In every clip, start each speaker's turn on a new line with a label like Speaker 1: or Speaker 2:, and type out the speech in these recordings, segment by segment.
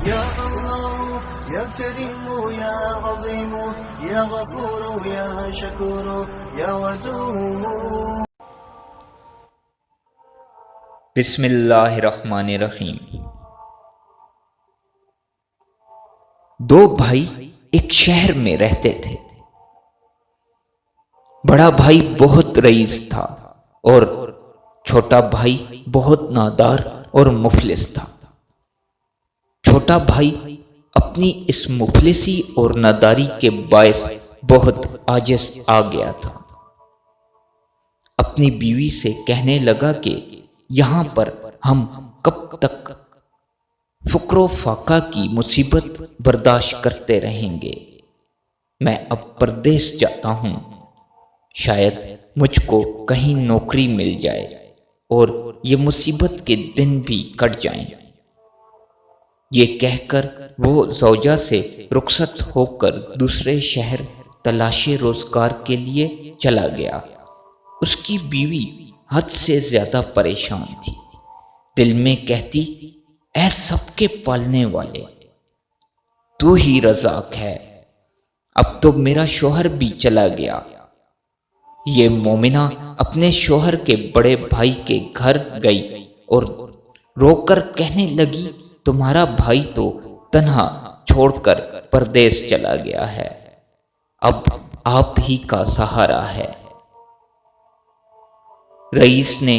Speaker 1: يا الله يا كريم يا عظيم يا غفور يا شكور يا ودود.
Speaker 2: بسم اللہ الرحمن الرحیم۔ دو بھائی ایک شہر میں رہتے تھے۔ بڑا بھائی بہت رئیس تھا اور چھوٹا بھائی بہت نادار اور مفلس تھا۔ چھوٹا بھائی اپنی اس مفلسی اور ناداری کے باعث بہت عاجز آ گیا تھا۔ اپنی بیوی سے کہنے لگا کہ یہاں پر ہم کب تک فقر و فاقہ کی مصیبت برداشت کرتے رہیں گے؟ میں اب پردیس جاتا ہوں، شاید مجھ کو کہیں نوکری مل جائے اور یہ مصیبت کے دن بھی کٹ جائیں۔ یہ کہہ کر وہ زوجہ سے رخصت ہو کر دوسرے شہر تلاش روزگار کے لیے چلا گیا۔ اس کی بیوی حد سے زیادہ پریشان تھی، دل میں کہتی، اے سب کے پالنے والے، تو ہی رزاق ہے، اب تو میرا شوہر بھی چلا گیا۔ یہ مومنہ اپنے شوہر کے بڑے بھائی کے گھر گئی اور رو کر کہنے لگی، تمہارا بھائی تو تنہا چھوڑ کر پردیس چلا گیا ہے، اب آپ ہی کا سہارا ہے۔ رئیس نے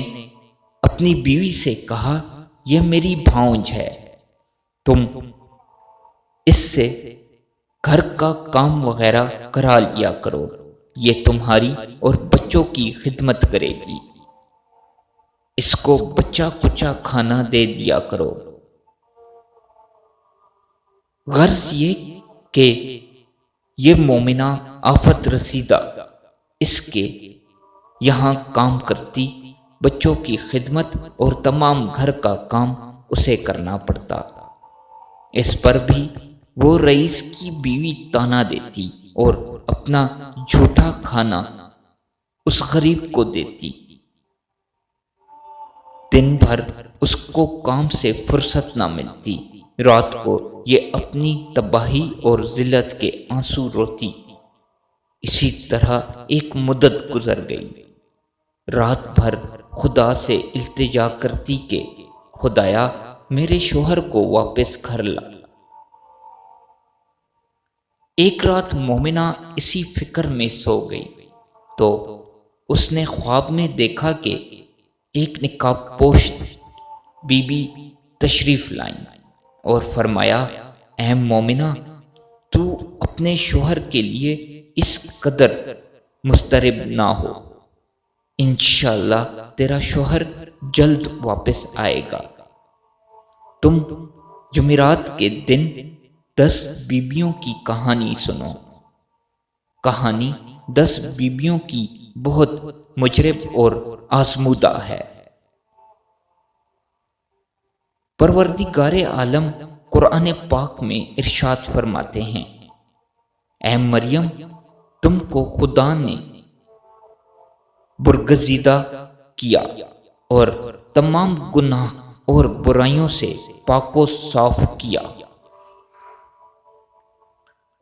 Speaker 2: اپنی بیوی سے کہا، یہ میری بھانج ہے، تم اس سے گھر کا کام وغیرہ کرا لیا کرو، یہ تمہاری اور بچوں کی خدمت کرے گی، اس کو بچہ کچا کھانا دے دیا کرو۔ غرض یہ کہ یہ مومنہ آفت رسیدہ اس کے یہاں کام کرتی، بچوں کی خدمت اور تمام گھر کا کام اسے کرنا پڑتا۔ اس پر بھی وہ رئیس کی بیوی طعنہ دیتی اور اپنا جھوٹا کھانا اس غریب کو دیتی۔ دن بھر اس کو کام سے فرصت نہ ملتی، رات کو یہ اپنی تباہی اور ذلت کے آنسو روتی۔ اسی طرح ایک مدت گزر گئی۔ رات بھر خدا سے التجا کرتی کہ خدایا میرے شوہر کو واپس گھر لا۔ ایک رات مومنہ اسی فکر میں سو گئی تو اس نے خواب میں دیکھا کہ ایک نقاب پوش بی بی تشریف لائیں اور فرمایا، اے مومنہ، تو اپنے شوہر کے لیے اس قدر مضطرب نہ ہو، انشاءاللہ تیرا شوہر جلد واپس آئے گا۔ تم جمعرات کے دن 10 بیبیوں کی کہانی سنو۔ کہانی 10 بیبیوں کی بہت مجرب اور آزمودہ ہے۔ پروردگار عالم قرآن پاک میں ارشاد فرماتے ہیں، اے مریم، تم کو خدا نے برگزیدہ کیا اور تمام گناہ اور برائیوں سے پاک و صاف کیا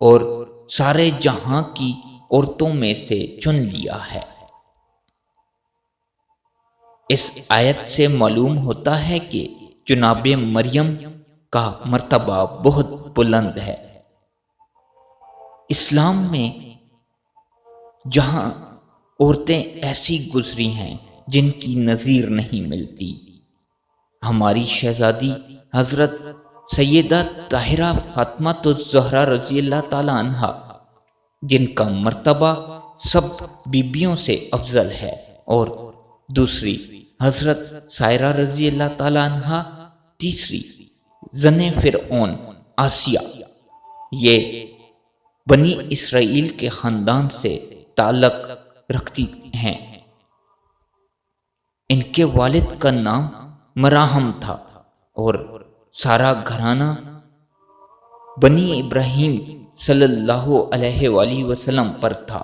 Speaker 2: اور سارے جہاں کی عورتوں میں سے چن لیا ہے۔ اس آیت سے معلوم ہوتا ہے کہ جناب مریم کا مرتبہ بہت بلند ہے۔ اسلام میں جہاں عورتیں ایسی گزری ہیں جن کی نظیر نہیں ملتی، ہماری شہزادی حضرت سیدہ طاہرہ فاطمہ الزہرا رضی اللہ تعالی عنہا، جن کا مرتبہ سب بیبیوں سے افضل ہے، اور دوسری حضرت سائرہ رضی اللہ تعالی عنہا، تیسری زن فرعون آسیہ، یہ بنی اسرائیل کے خاندان سے تعلق رکھتی ہیں۔ ان کے والد کا نام مراحم تھا اور سارا گھرانہ بنی ابراہیم صلی اللہ علیہ وآلہ وسلم پر تھا۔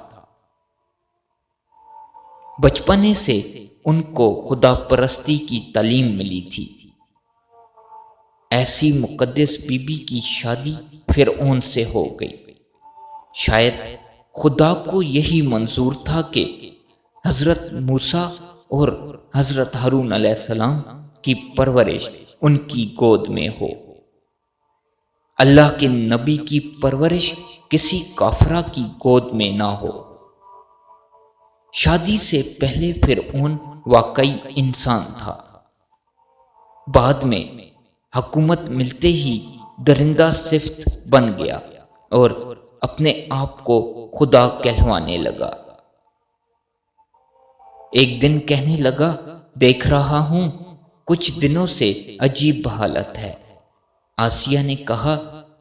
Speaker 2: بچپنے سے ان کو خدا پرستی کی تعلیم ملی تھی۔ ایسی مقدس بی بی کی شادی فرعون سے ہو گئی۔ شاید خدا کو یہی منظور تھا کہ حضرت موسیٰ اور حضرت ہارون علیہ السلام کی پرورش ان کی گود میں ہو۔ اللہ کے نبی کی پرورش کسی کافرہ کی گود میں نہ ہو۔ شادی سے پہلے فرعون واقعی انسان تھا، بعد میں حکومت ملتے ہی درندہ صفت بن گیا اور اپنے آپ کو خدا کہلوانے لگا۔ ایک دن کہنے لگا، دیکھ رہا ہوں کچھ دنوں سے عجیب حالت ہے۔ آسیہ نے کہا،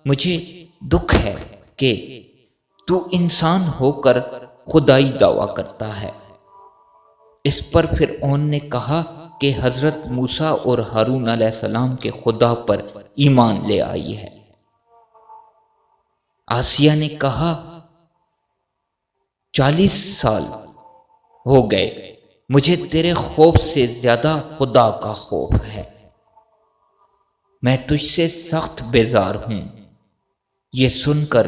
Speaker 2: مجھے دکھ ہے کہ تو انسان ہو کر خدائی دعویٰ کرتا ہے۔ اس پر فرعون نے کہا کہ حضرت موسیٰ اور ہارون علیہ السلام کے خدا پر ایمان لے آئی ہے۔ آسیہ نے کہا، 40 سال ہو گئے، مجھے تیرے خوف سے زیادہ خدا کا خوف ہے، میں تجھ سے سخت بیزار ہوں۔ یہ سن کر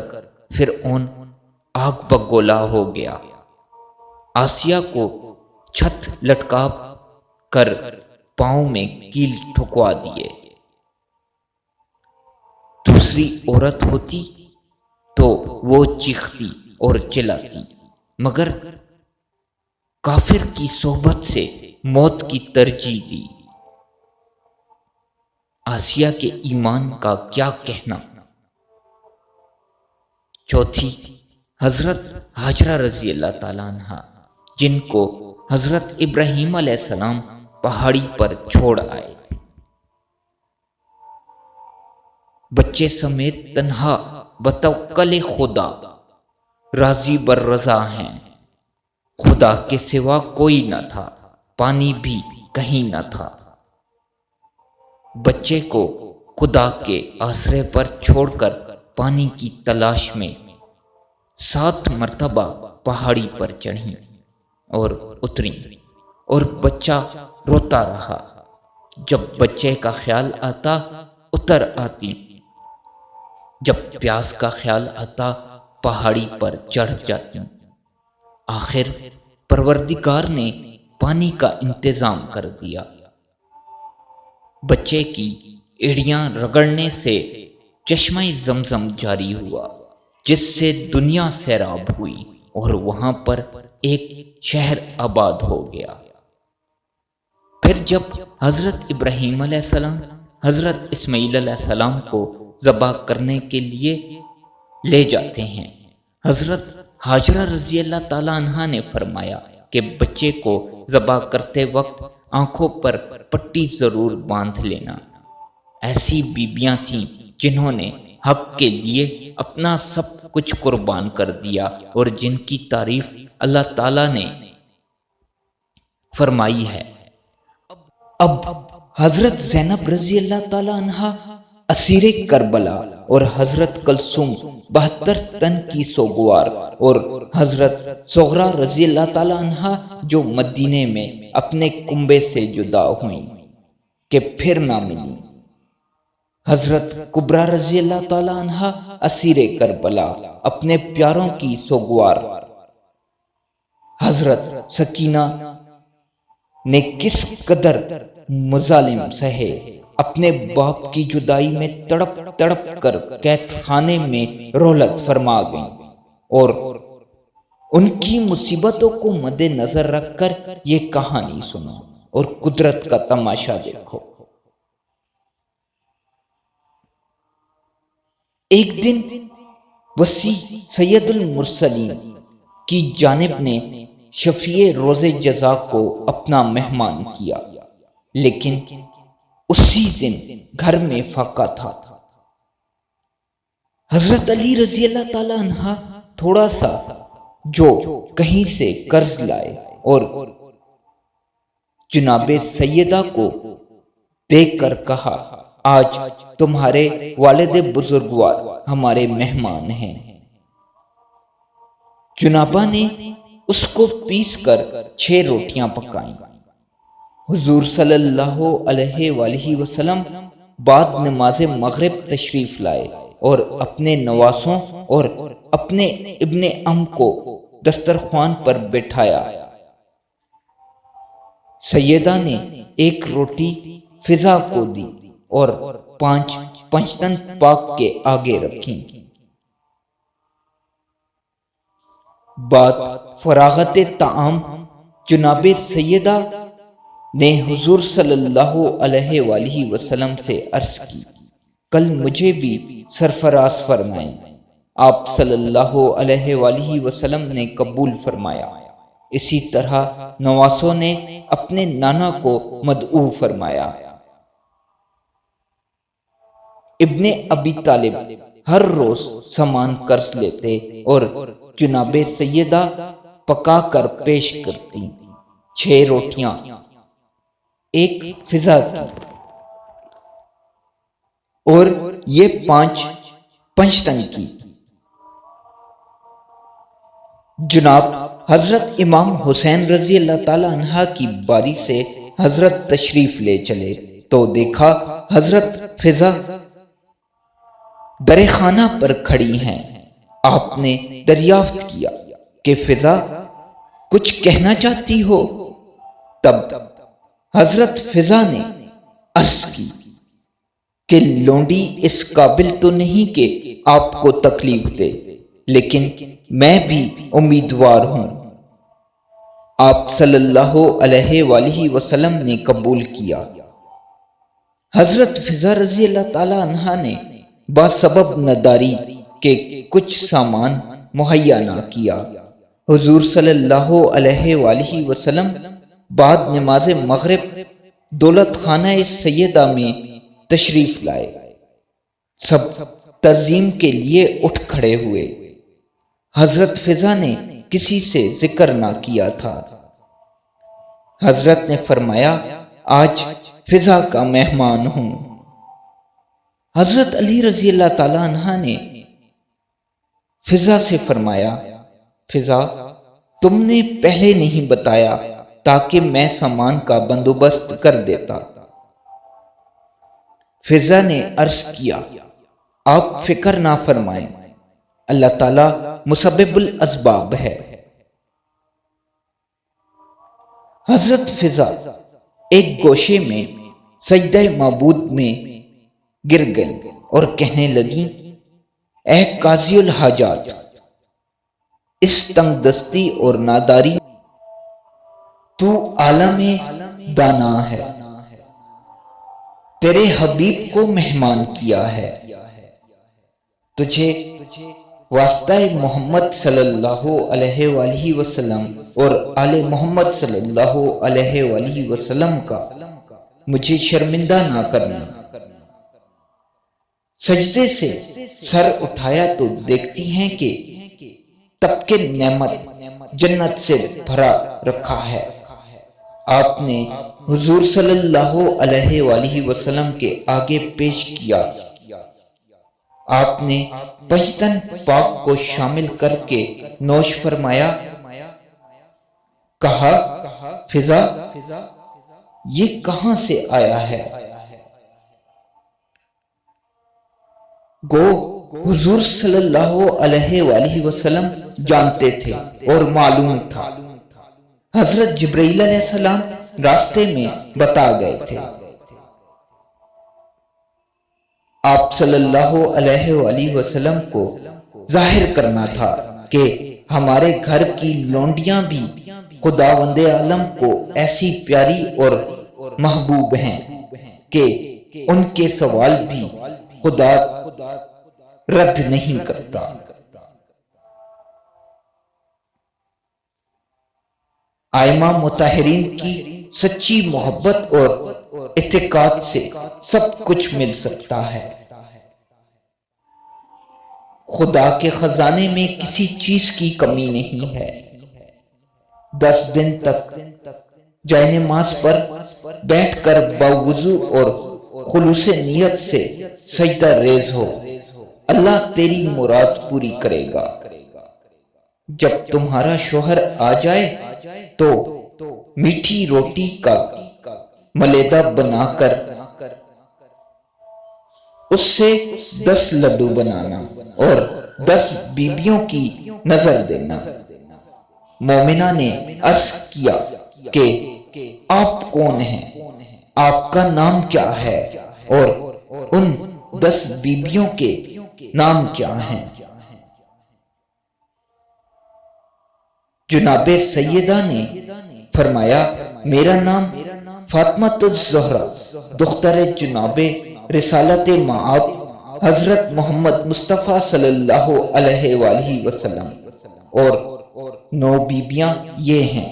Speaker 2: فرعون آگ بگولا ہو گیا، آسیہ کو چھت لٹکا کر پاؤں میں کیل ٹھکوا دیے۔ دوسری عورت ہوتی تو وہ چیختی اور چلاتی، مگر کافر کی صحبت سے موت کی ترجیح دی۔ آسیہ کے ایمان کا کیا کہنا۔ چوتھی، حضرت ہاجرہ رضی اللہ تعالیٰ عنہ، جن کو حضرت ابراہیم علیہ السلام پہاڑی پر چھوڑ آئے، بچے سمیت تنہا بتوکل خدا راضی بر رضا ہیں۔ خدا کے سوا کوئی نہ تھا، پانی بھی کہیں نہ تھا۔ بچے کو خدا کے آسرے پر چھوڑ کر پانی کی تلاش میں 7 مرتبہ پہاڑی پر چڑھیں اور اتریں، اور بچہ روتا رہا۔ جب بچے کا خیال آتا اتر آتی، جب پیاس کا خیال آتا پہاڑی پر چڑھ جاتی۔ آخر پروردگار نے پانی کا انتظام کر دیا۔ بچے کی ایڑیاں رگڑنے سے چشمہ زمزم جاری ہوا، جس سے دنیا سیراب ہوئی اور وہاں پر ایک شہر آباد ہو گیا۔ پھر جب حضرت ابراہیم علیہ السلام حضرت اسماعیل علیہ السلام کو ذبح کرنے کے لیے لے جاتے ہیں، حضرت ہاجرہ رضی اللہ تعالیٰ عنہا نے فرمایا کہ بچے کو ذبح کرتے وقت آنکھوں پر پٹی ضرور باندھ لینا۔ ایسی بیبیاں تھیں جنہوں نے حق کے لیے اپنا سب کچھ قربان کر دیا اور جن کی تعریف اللہ تعالیٰ نے فرمائی ہے۔ اب حضرت زینب رضی اللہ تعالیٰ عنہا اسیر کربلا اور حضرت کلثوم 72 تن کی سوگوار اور حضرت صغرا رضی اللہ تعالیٰ عنہا جو مدینے میں اپنے کنبے سے جدا ہوئیں کہ پھر نہ ملی، حضرت کبریٰ رضی اللہ تعالیٰ عنہا اسیر کربلا اپنے پیاروں کی سوگوار، حضرت سکینہ نے کس قدر مظالم سہے، اپنے باپ کی جدائی میں تڑپ تڑپ کر قید خانے میں رحلت فرما گئیں، اور ان کی مصیبتوں کو مد نظر رکھ کر یہ کہانی سنو اور قدرت کا تماشا دیکھو۔ ایک دن وسیع سید المرسلین کی جانب نے شفیع روز جزا کو اپنا مہمان کیا، لیکن اسی دن گھر میں فاقہ تھا۔ حضرت علی رضی اللہ تعالیٰ عنہ تھوڑا سا جو کہیں سے قرض لائے اور جناب سیدہ کو دیکھ کر کہا، آج تمہارے والد بزرگوار ہمارے مہمان ہیں۔ جنابہ نے اس کو پیس کر 6 روٹیاں پکائیں۔ حضور صلی اللہ علیہ وآلہ وسلم بعد نماز مغرب تشریف لائے اور اپنے نواسوں اور اپنے ابن ام کو دسترخوان پر بٹھایا۔ سیدہ نے ایک روٹی فضا کو دی اور 5 پنجتن پاک کے آگے رکھیں۔ بعد فراغت طعام جناب سیدہ نے حضور صلی اللہ علیہ وآلہ وسلم سے عرض کی، کل مجھے بھی سرفراز فرمائیں۔ آپ صلی اللہ علیہ وآلہ وسلم نے قبول فرمایا۔ اسی طرح نواسوں نے اپنے نانا کو مدعو فرمایا۔ ابن ابی طالب ہر روز سامان قرض لیتے اور جناب سیدہ پکا کر پیش کرتی۔ 6 روٹیاں، 1 فضا تھی اور یہ 5 پنجتن کی۔ جناب حضرت امام حسین رضی اللہ تعالی عنہ کی باری سے حضرت تشریف لے چلے تو دیکھا حضرت فضا در خانہ پر کھڑی ہیں۔ آپ نے دریافت کیا کہ فضا کچھ کہنا چاہتی ہو؟ تب حضرت فضا نے عرض کی کہ لونڈی اس قابل تو نہیں کہ آپ کو تکلیف دے، لیکن میں بھی امیدوار ہوں۔ آپ صلی اللہ علیہ وآلہ وسلم نے قبول کیا۔ حضرت فضا رضی اللہ تعالی عنہ نے بسبب نداری کے کچھ سامان مہیا نہ کیا۔ حضور صلی اللہ علیہ وآلہ وسلم بعد نماز مغرب دولت خانہ سیدہ میں تشریف لائے۔ سب تعظیم کے لیے اٹھ کھڑے ہوئے۔ حضرت فضا نے کسی سے ذکر نہ کیا تھا۔ حضرت نے فرمایا، آج فضا کا مہمان ہوں۔ حضرت علی رضی اللہ تعالی عنہ نے فضا سے فرمایا، فضا تم نے پہلے نہیں بتایا تاکہ میں سامان کا بندوبست کر دیتا۔ فضا نے عرض کیا، آپ فکر نہ فرمائیں، اللہ تعالیٰ مسبب الاسباب ہے۔ حضرت فضا ایک گوشے میں سجدہ معبود میں گر گئی اور کہنے لگی، اے قاضی الحاجات، اس تنگ دستی اور ناداری تو عالم دانا ہے، تیرے حبیب کو مہمان کیا ہے، تجھے واسطہ محمد صلی اللہ علیہ وآلہ وسلم اور آل محمد صلی اللہ علیہ وآلہ وسلم کا مجھے شرمندہ نہ کرنا۔ سجدے سے سر اٹھایا تو دیکھتی ہیں کہ طبق نعمت جنت سے بھرا رکھا ہے۔ آپ نے حضور صلی اللہ علیہ وآلہ وسلم کے آگے پیش کیا۔ آپ نے پنجتن پاک کو شامل کر کے نوش فرمایا۔ کہا، فضا یہ کہاں سے آیا ہے؟ گو حضور صلی اللہ علیہ وآلہ وسلم جانتے تھے اور معلوم تھا۔ حضرت جبرائیل علیہ السلام راستے میں بتا گئے تھے۔ آپ صلی اللہ علیہ وآلہ وسلم کو ظاہر کرنا تھا کہ ہمارے گھر کی لونڈیاں بھی خداوند عالم کو ایسی پیاری اور محبوب ہیں کہ ان کے سوال بھی خدا رد نہیں کرتا۔ آئمہ مطہرین کی سچی محبت اور اعتقاد سے سب کچھ مل سکتا ہے۔ خدا کے خزانے میں کسی چیز کی کمی نہیں ہے۔ 10 دن تک جائے نماز پر بیٹھ کر باوضو اور خلوص نیت سے سجدہ ریز ہو، اللہ تیری مراد پوری کرے گا۔ جب تمہارا شوہر آ جائے تو میٹھی روٹی کا ملیدہ بنا کر اس سے 10 لڈو بنانا اور 10 بیبیوں کی نظر دینا۔ مومنہ نے عرض کیا کہ آپ کون ہیں؟ آپ کا نام کیا ہے اور ان 10 بیبیوں کے نام کیا ہیں؟ جناب سیدہ نے فرمایا میرا نام فاطمہ الزہرا دختر جناب رسالت مآب حضرت محمد مصطفیٰ صلی اللہ علیہ وآلہ وسلم، اور 9 بیبیاں یہ ہیں: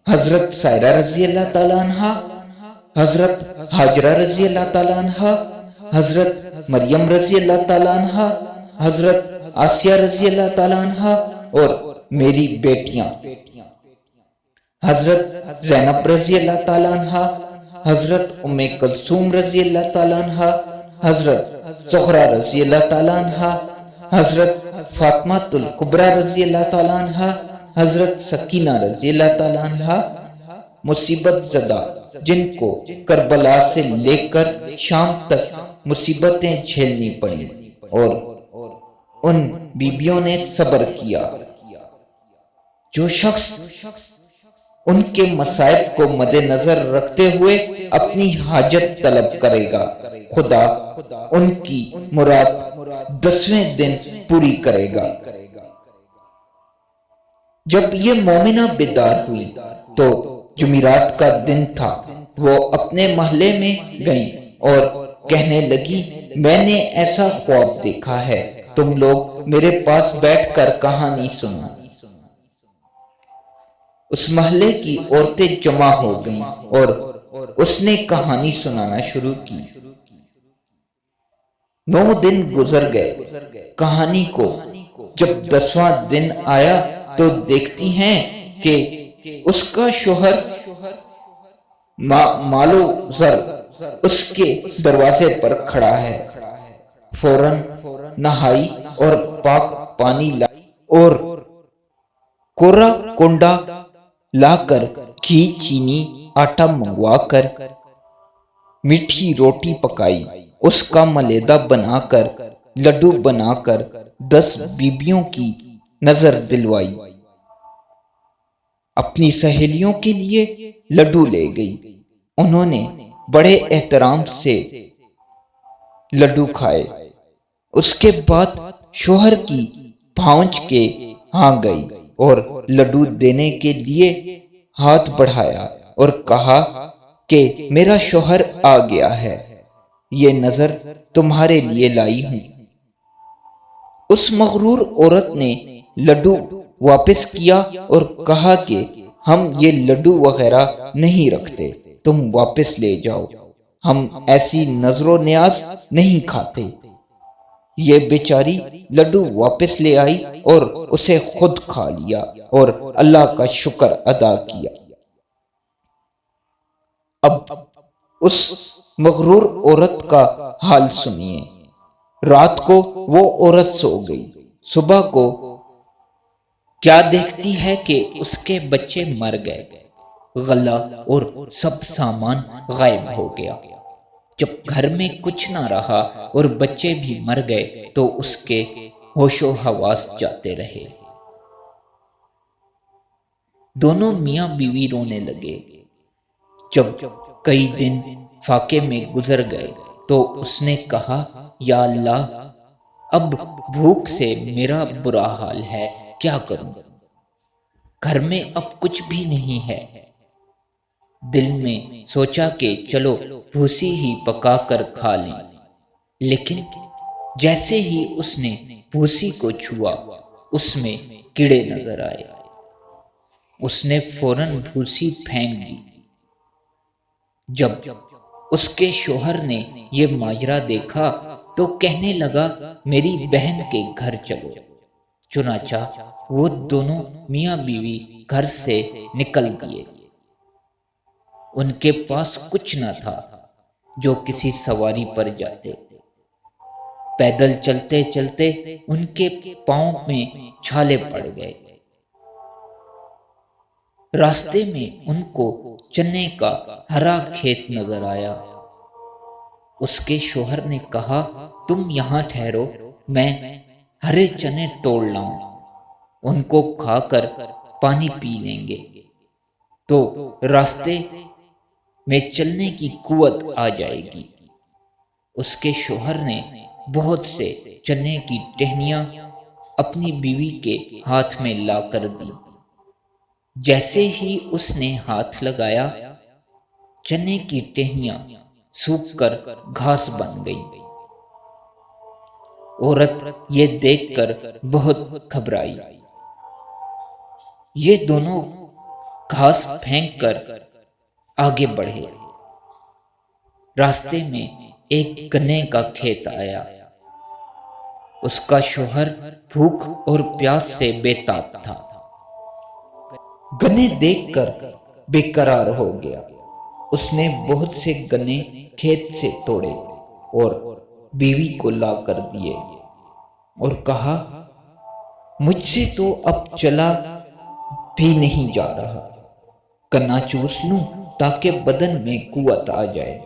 Speaker 2: حضرت سائرہ رضی اللہ تعالیٰ عنہ، حضرت حاجرہ رضی اللہ تعالیٰ عنہ، حضرت مریم رضی اللہ تعالیٰ عنہ، حضرت آسیہ رضی اللہ تعالیٰ عنہ، اور میری بیٹیاں حضرت زینب رضی اللہ تعالیٰ عنہ، حضرت ام کلثوم رضی اللہ تعالیٰ عنہ، حضرت زہرہ رضی اللہ تعالیٰ عنہ، حضرت فاطمہ الکبریٰ رضی اللہ تعالیٰ عنہ، حضرت سکینہ رضی اللہ تعالیٰ عنہ، مصیبت زدہ جن کو کربلا سے لے کر شام تک مصیبتیں جھیلنی پڑیں اور ان بیبیوں نے صبر کیا۔ جو شخص ان کے مصائب کو مد نظر رکھتے ہوئے اپنی حاجت طلب کرے گا، خدا ان کی مراد 10ویں دن پوری کرے گا۔ جب یہ مومنہ بیدار ہوئی تو جمعرات کا دن تھا۔ وہ اپنے محلے میں گئیں اور کہنے لگی میں نے ایسا خواب دیکھا ہے، تم لوگ میرے پاس بیٹھ کر کہانی سنو۔ اس محلے کی عورتیں جمع ہو گئیں اور اس نے کہانی سنانا شروع کی۔ 9 دن گزر گئے۔ کہانی کو جب 10واں دن آیا تو دیکھتی ہیں کہ اس کا شوہر مالو زر اس کے دروازے پر کھڑا ہے۔ فوراً نہائی اور پاک پانی لائی اور کورا کنڈا لا کر گھی چینی آٹا منگوا کر میٹھی روٹی پکائی، اس کا ملیدہ بنا کر لڈو بنا کر 10 بیبیوں کی نظر دلوائی۔ اپنی سہیلیوں کے لیے لڈو لے گئی۔ انہوں نے بڑے احترام سے لڈو کھائے۔ اس کے بعد شوہر کی بھانج کے ہاں گئی اور لڈو دینے کے لیے ہاتھ بڑھایا اور کہا کہ میرا شوہر آ گیا ہے، یہ نظر تمہارے لیے لائی ہوں۔ اس مغرور عورت نے لڈو واپس کیا اور کہا کہ ہم یہ لڈو وغیرہ نہیں رکھتے، تم واپس لے جاؤ، ہم ایسی نظر و نیاز نہیں کھاتے۔ یہ بیچاری لڈو واپس لے آئی اور اسے خود کھا لیا اور اللہ کا شکر ادا کیا۔ اب اس مغرور عورت کا حال سنیے۔ رات کو وہ عورت سو گئی۔ صبح کو کیا دیکھتی ہے کہ اس کے بچے مر گئے، غلہ اور سب سامان غائب ہو گیا۔ جب گھر میں کچھ نہ رہا اور بچے بھی مر گئے تو اس کے ہوش و حواس جاتے رہے۔ دونوں میاں بیوی رونے لگے۔ جب کئی دن فاقے میں گزر گئے تو اس نے کہا یا اللہ، اب بھوک سے میرا برا حال ہے، کیا کروں؟ گھر میں اب کچھ بھی نہیں ہے۔ دل میں سوچا کہ چلو بھوسی ہی پکا کر کھا لیں، لیکن جیسے ہی اس نے بھوسی کو چھوا اس میں کیڑے نظر آئے۔ اس نے فوراً بھوسی پھینک دی۔ جب اس کے شوہر نے یہ ماجرا دیکھا تو کہنے لگا میری بہن کے گھر چلو۔ چنانچہ وہ دونوں میاں بیوی گھر سے نکل دیے۔ ان کے پاس کچھ نہ تھا جو کسی سواری پر جاتے۔ پیدل چلتے چلتے ان کے پاؤں میں چھالے پڑ گئے۔ راستے میں ان کو چنے کا ہرا کھیت نظر آیا۔ اس کے شوہر نے کہا تم یہاں ٹھہرو، میں ہرے چنے توڑ لاؤں، ان کو کھا کر پانی پی لیں گے تو راستے میں چلنے کی قوت آ جائے گی۔ اس کے شوہر نے بہت سے چنے کی ٹہنیاں اپنی بیوی کے ہاتھ میں لا کر دی۔ جیسے ہی اس نے ہاتھ لگایا، چنے کی ٹہنیاں سوکھ کر گھاس بن گئی۔ عورت یہ دیکھ کر بہت گھبرائی۔ یہ دونوں گھاس پھینک کر آگے بڑھے۔ راستے میں ایک گنے کا کھیت آیا۔ اس کا شوہر بھوک اور پیاس سے بے تاب تھا۔ گنے دیکھ کر بے قرار ہو گیا۔ اس نے بہت سے گنے کھیت سے توڑے اور بیوی کو لا کر دیے اور کہا مجھ سے تو اب چلا بھی نہیں جا رہا، گنا چوس لوں تاکہ بدن میں قوت آ جائے۔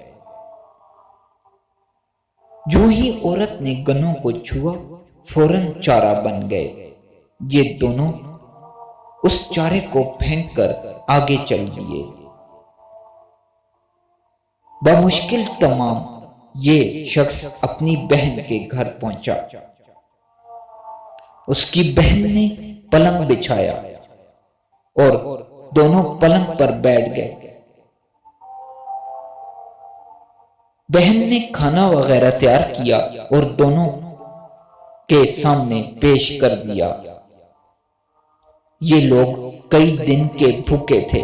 Speaker 2: جو ہی عورت نے گنوں کو چھوا، فوراً چارہ بن گئے۔ یہ دونوں اس چارے کو پھینک کر آگے چل دیے۔ بمشکل تمام یہ شخص اپنی بہن کے گھر پہنچا۔ اس کی بہن نے پلنگ بچھایا اور دونوں پلنگ پر بیٹھ گئے۔ بہن نے کھانا وغیرہ تیار کیا اور دونوں کے سامنے پیش کر دیا۔ یہ لوگ کئی دن کے بھوکے تھے،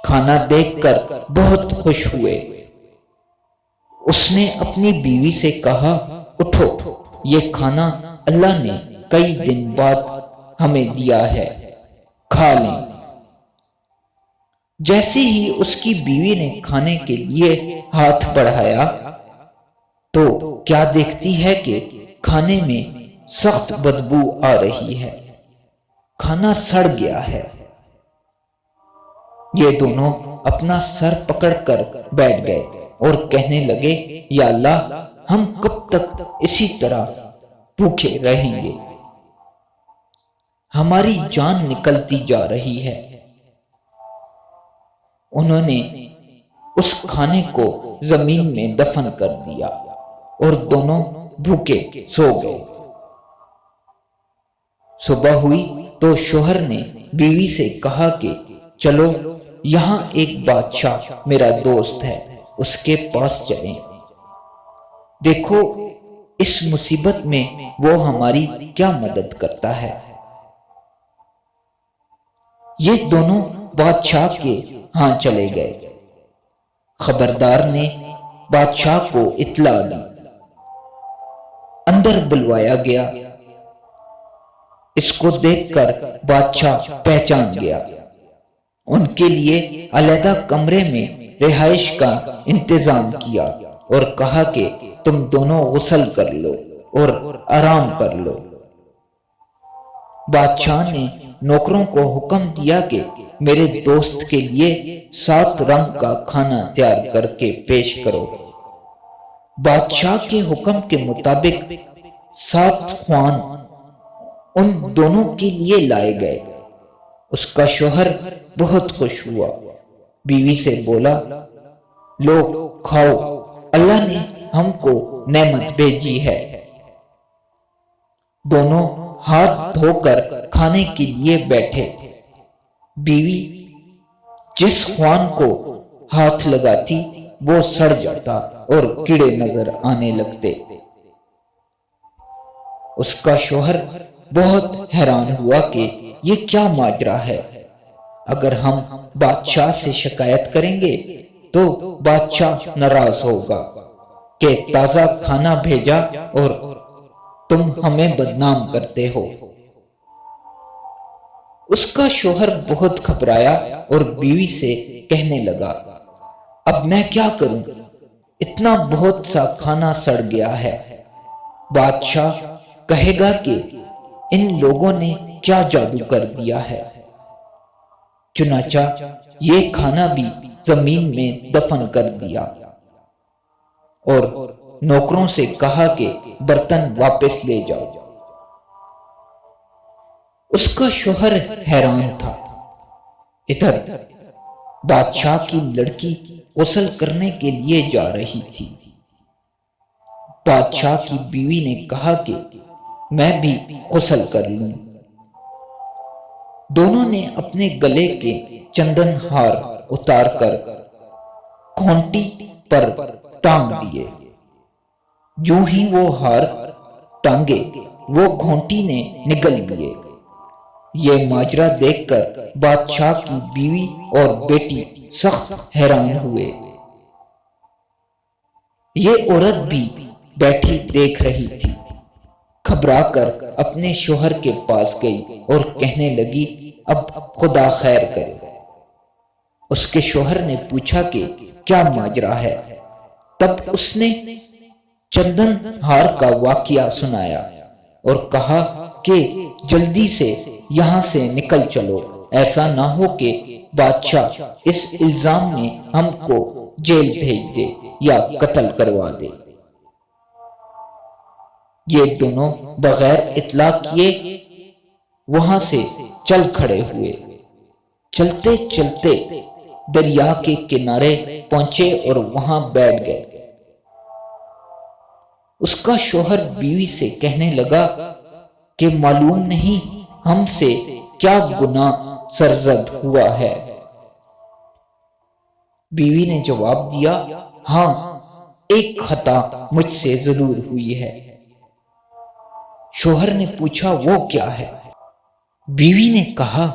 Speaker 2: کھانا دیکھ کر بہت خوش ہوئے۔ اس نے اپنی بیوی سے کہا اٹھو، یہ کھانا اللہ نے کئی دن بعد ہمیں دیا ہے، کھا لیں۔ جیسے ہی اس کی بیوی نے کھانے کے لیے ہاتھ بڑھایا تو کیا دیکھتی ہے کہ کھانے میں سخت بدبو آ رہی ہے، کھانا سڑ گیا ہے۔ یہ دونوں اپنا سر پکڑ کر بیٹھ گئے اور کہنے لگے یا اللہ، ہم کب تک اسی طرح بھوکے رہیں گے؟ ہماری جان نکلتی جا رہی ہے۔ انہوں نے اس کھانے کو زمین میں دفن کر دیا اور دونوں بھوکے سو گئے۔ صبح ہوئی تو شوہر نے بیوی سے کہا کہ چلو یہاں ایک بادشاہ میرا دوست ہے، اس کے پاس چلیں، دیکھو اس مصیبت میں وہ ہماری کیا مدد کرتا ہے۔ یہ دونوں بادشاہ کے ہاں چلے گئے۔ خبردار نے بادشاہ کو اطلاع دی، اندر بلوایا گیا۔ اس کو دیکھ کر بادشاہ پہچان گیا۔ ان کے لیے علیحدہ کمرے میں رہائش کا انتظام کیا اور کہا کہ تم دونوں غسل کر لو اور آرام کر لو۔ بادشاہ نے نوکروں کو حکم دیا کہ میرے دوست کے لیے 7 رنگ کا کھانا تیار کر کے پیش کرو۔ بادشاہ کے حکم کے مطابق 7 خوان ان دونوں کے لیے لائے گئے۔ اس کا شوہر بہت خوش ہوا، بیوی سے بولا لو کھاؤ، اللہ نے ہم کو نعمت بھیجی ہے۔ دونوں ہاتھ دھو کر کھانے کے لیے بیٹھے۔ بیوی جس خوان کو ہاتھ لگاتی وہ سڑ جاتا اور کیڑے نظر آنے لگتے۔ اس کا شوہر بہت حیران ہوا کہ یہ کیا ماجرا ہے، اگر ہم بادشاہ سے شکایت کریں گے تو بادشاہ ناراض ہوگا کہ تازہ کھانا بھیجا اور تم ہمیں بدنام کرتے ہو۔ اس کا شوہر بہت گھبرایا اور بیوی سے کہنے لگا اب میں کیا کروں، اتنا بہت سا کھانا سڑ گیا ہے، بادشاہ کہے گا کہ ان لوگوں نے کیا جادو کر دیا ہے۔ چنانچہ یہ کھانا بھی زمین میں دفن کر دیا۔ اور نوکروں سے کہا کہ برتن واپس لے جاؤ۔ اس کا شوہر حیران تھا۔ ادھر بادشاہ کی لڑکی غسل کرنے کے لیے جا رہی تھی۔ بادشاہ کی بیوی نے کہا کہ میں بھی غسل کر لوں۔ دونوں نے اپنے گلے کے چندن ہار اتار کر گھونٹی پر ٹانگ دیے۔ جو ہی وہ ہار ٹانگے وہ گھونٹی نے نگل لیے۔ یہ ماجرا دیکھ کر بادشاہ کی بیوی اور بیٹی سخت حیران ہوئے۔ یہ عورت بھی بیٹھی دیکھ رہی تھی۔ گھبرا کر اپنے شوہر کے پاس گئی اور کہنے لگی اب خدا خیر کرے۔ اس کے شوہر نے پوچھا کہ کیا ماجرا ہے؟ تب اس نے چندن ہار کا واقعہ سنایا اور کہا کہ جلدی سے یہاں سے نکل چلو، ایسا نہ ہو کہ بادشاہ اس الزام میں ہم کو جیل بھیج دے یا قتل کروا دے۔ یہ دونوں بغیر اطلاع کیے وہاں سے چل کھڑے ہوئے۔ چلتے چلتے دریا کے کنارے پہنچے اور وہاں بیٹھ گئے۔ اس کا شوہر بیوی سے کہنے لگا کہ معلوم نہیں ہم سے کیا گناہ سرزد ہوا ہے۔ بیوی نے جواب دیا ہاں ایک خطا مجھ سے ضرور ہوئی ہے۔ شوہر نے پوچھا وہ کیا ہے؟ بیوی نے کہا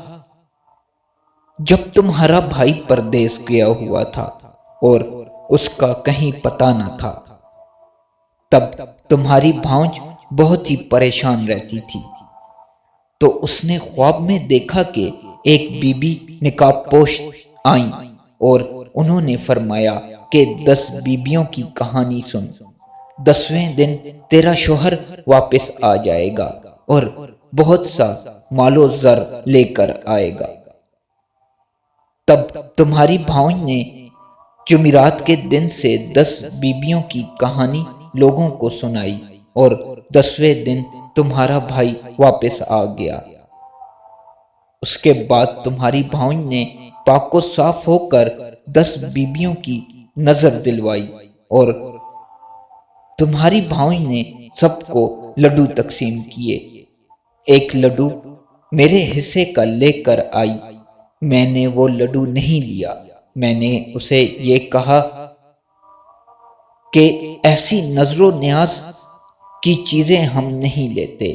Speaker 2: جب تمہارا بھائی پردیس گیا ہوا تھا اور اس کا کہیں پتہ نہ تھا، تب تمہاری بھانج بہت ہی پریشان رہتی تھی، تو اس نے خواب میں دیکھا کہ ایک بی بی نقاب پوش آئیں اور انہوں نے فرمایا کہ 10 بیبیوں کی کہانی سن، 10ویں دن تیرا شوہر واپس آ جائے گا اور بہت سا مال و زر لے کر آئے گا۔ تب تمہاری بھانج نے جمعرات کے دن سے 10 بیبیوں کی کہانی لوگوں کو سنائی اور 10ویں دن تمہارا بھائی واپس آ گیا۔ اس کے بعد تمہاری بھانج نے پاک و صاف ہو کر 10 بیبیوں کی نظر دلوائی اور تمہاری بھانج نے سب کو لڈو تقسیم کیے۔ ایک لڈو میرے حصے کا لے کر آئی، میں نے وہ لڈو نہیں لیا۔ میں نے اسے یہ کہا کہ ایسی نظر و نیاز کی چیزیں ہم نہیں لیتے۔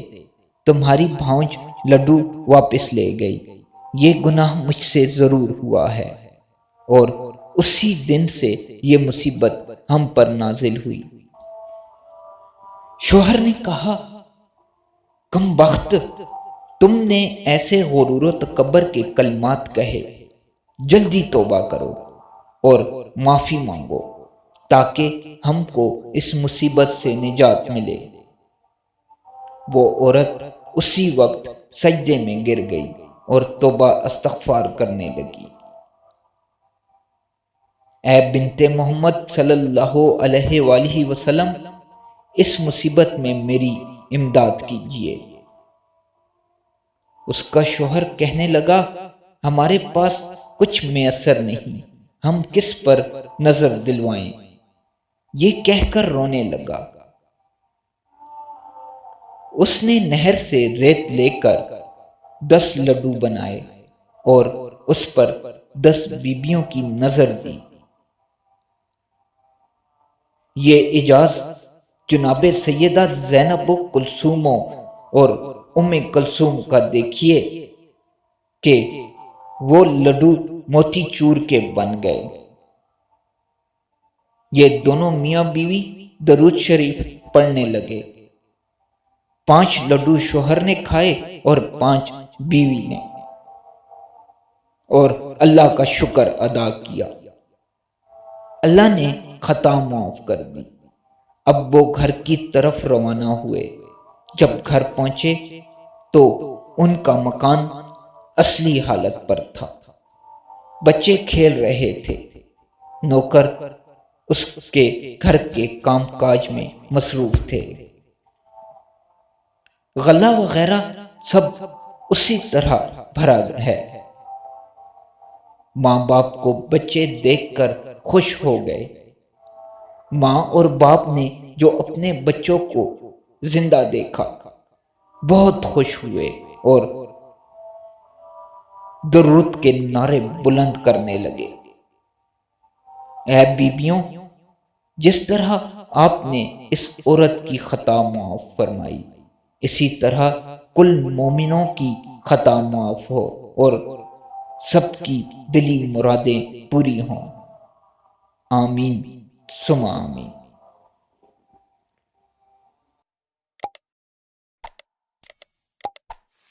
Speaker 2: تمہاری بھانج لڈو واپس لے گئی۔ یہ گناہ مجھ سے ضرور ہوا ہے، اور اسی دن سے یہ مصیبت ہم پر نازل ہوئی۔ شوہر نے کہا کم بخت، تم نے ایسے غرور و تکبر کے کلمات کہے، جلدی توبہ کرو اور معافی مانگو تاکہ ہم کو اس مصیبت سے نجات ملے۔ وہ عورت اسی وقت سجدے میں گر گئی اور توبہ استغفار کرنے لگی۔ اے بنت محمد صلی اللہ علیہ وآلہ وسلم، اس مصیبت میں میری امداد کیجیے۔ اس کا شوہر کہنے لگا ہمارے پاس کچھ میسر نہیں، ہم کس پر نظر دلوائیں؟ یہ کہہ کر رونے لگا۔ اس نے نہر سے ریت لے کر 10 لڈو بنائے اور اس پر 10 بیبیوں کی نظر دی۔ یہ اعجاز جناب سیدہ زینب کلثوم اور ام کلثوم کا دیکھیے کہ وہ لڈو موتی چور کے بن گئے۔ یہ دونوں میاں بیوی درود شریف پڑھنے لگے۔ 5 لڈو شوہر نے کھائے اور 5 بیوی نے، اور اللہ کا شکر ادا کیا۔ اللہ نے خطا معاف کر دی۔ اب وہ گھر کی طرف روانہ ہوئے۔ جب گھر پہنچے تو ان کا مکان اصلی حالت پر تھا۔ بچے کھیل رہے تھے۔ نوکر اس کے گھر کے کام کاج میں مصروف تھے۔ غلہ وغیرہ سب اسی طرح بھرا ہے۔ ماں باپ کو بچے دیکھ کر خوش ہو گئے۔ ماں اور باپ نے جو اپنے بچوں کو زندہ دیکھا بہت خوش ہوئے اور درود کے نعرے بلند کرنے لگے۔ اے بیبیوں، جس طرح آپ نے اس عورت کی خطا معاف فرمائی، اسی طرح کل مومنوں کی خطا معاف ہو اور سب کی دلی مرادیں پوری ہوں۔ آمین ثم آمین۔